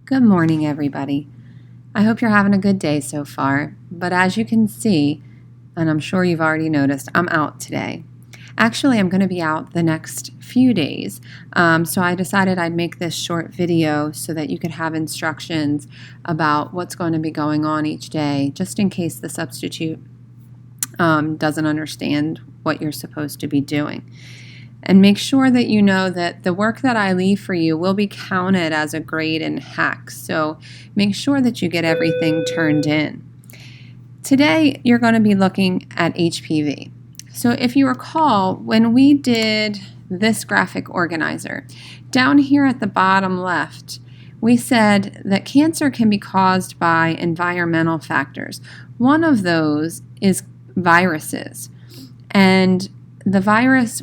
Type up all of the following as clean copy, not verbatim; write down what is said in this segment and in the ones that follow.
Good morning, everybody. I hope you're having a good day so far, but as you can see, and I'm sure you've already noticed, I'm out today. Actually, I'm going to be out the next few days, so I decided I'd make this short video so that you could have instructions about what's going to be going on each day, just in case the substitute doesn't understand what you're supposed to be doing. And make sure that you know that the work that I leave for you will be counted as a grade in HACS. So make sure that you get everything turned in. Today, you're going to be looking at HPV. So if you recall, when we did this graphic organizer, down here at the bottom left, we said that cancer can be caused by environmental factors. One of those is viruses. And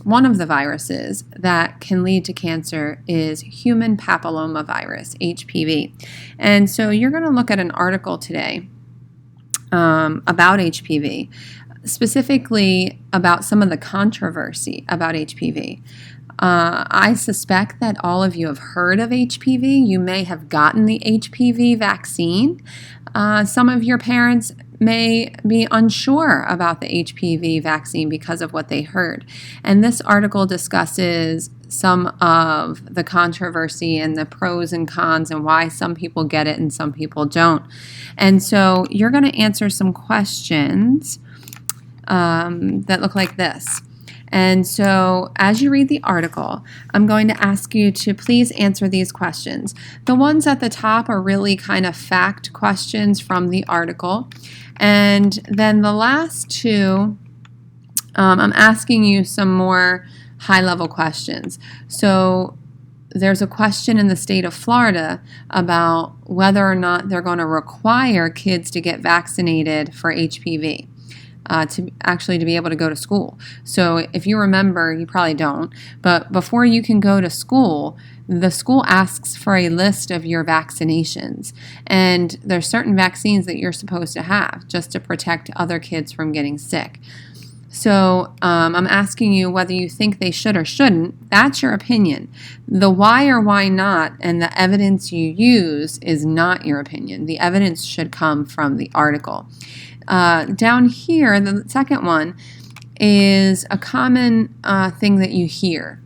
one of the viruses that can lead to cancer is human papillomavirus, HPV. And so you're going to look at an article today about HPV, specifically about some of the controversy about HPV. I suspect that all of you have heard of HPV. You may have gotten the HPV vaccine. Some of your parents may be unsure about the HPV vaccine because of what they heard. And this article discusses some of the controversy and the pros and cons and why some people get it and some people don't. And so you're going to answer some questions that look like this. And so as you read the article, I'm going to ask you to please answer these questions. The ones at the top are really kind of fact questions from the article. And then the last two, I'm asking you some more high-level questions. So there's a question in the state of Florida about whether or not they're going to require kids to get vaccinated for HPV. To be able to go to school. So if you remember, you probably don't, but before you can go to school, the school asks for a list of your vaccinations. And there's certain vaccines that you're supposed to have just to protect other kids from getting sick. So I'm asking you whether you think they should or shouldn't. That's your opinion. The why or why not and the evidence you use is not your opinion. The evidence should come from the article. Down here, the second one is a common thing that you hear.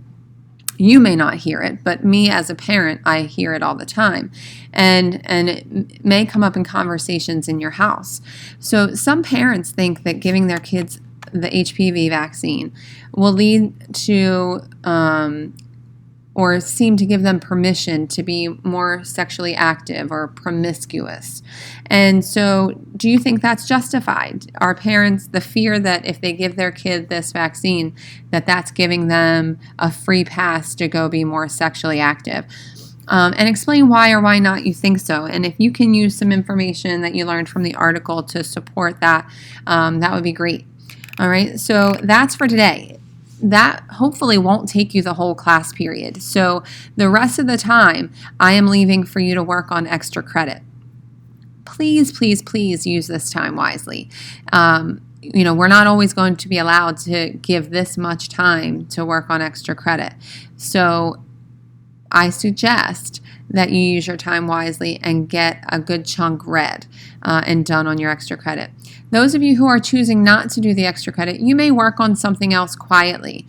You may not hear it, but me as a parent, I hear it all the time. And it may come up in conversations in your house. So some parents think that giving their kids the HPV vaccine will lead to or seem to give them permission to be more sexually active or promiscuous. And so do you think that's justified? Are parents, the fear that if they give their kid this vaccine, that that's giving them a free pass to go be more sexually active? And explain why or why not you think so. And if you can use some information that you learned from the article to support that, that would be great. All right, so that's for today. That hopefully won't take you the whole class period. So the rest of the time, I am leaving for you to work on extra credit. Please, please, please use this time wisely. We're not always going to be allowed to give this much time to work on extra credit. So I suggest that you use your time wisely and get a good chunk read and done on your extra credit. Those of you who are choosing not to do the extra credit, you may work on something else quietly.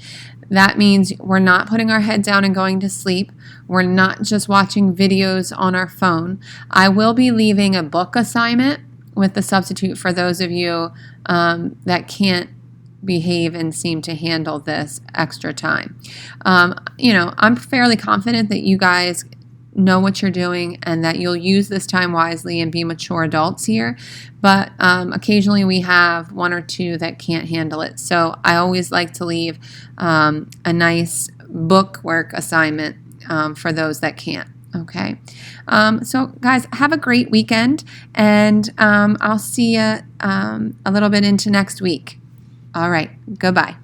That means we're not putting our head down and going to sleep. We're not just watching videos on our phone. I will be leaving a book assignment with the substitute for those of you that can't behave and seem to handle this extra time. I'm fairly confident that you guys know what you're doing and that you'll use this time wisely and be mature adults here. But occasionally we have one or two that can't handle it. So I always like to leave a nice book work assignment for those that can't. Okay. So guys, have a great weekend, and I'll see you a little bit into next week. All right. Goodbye.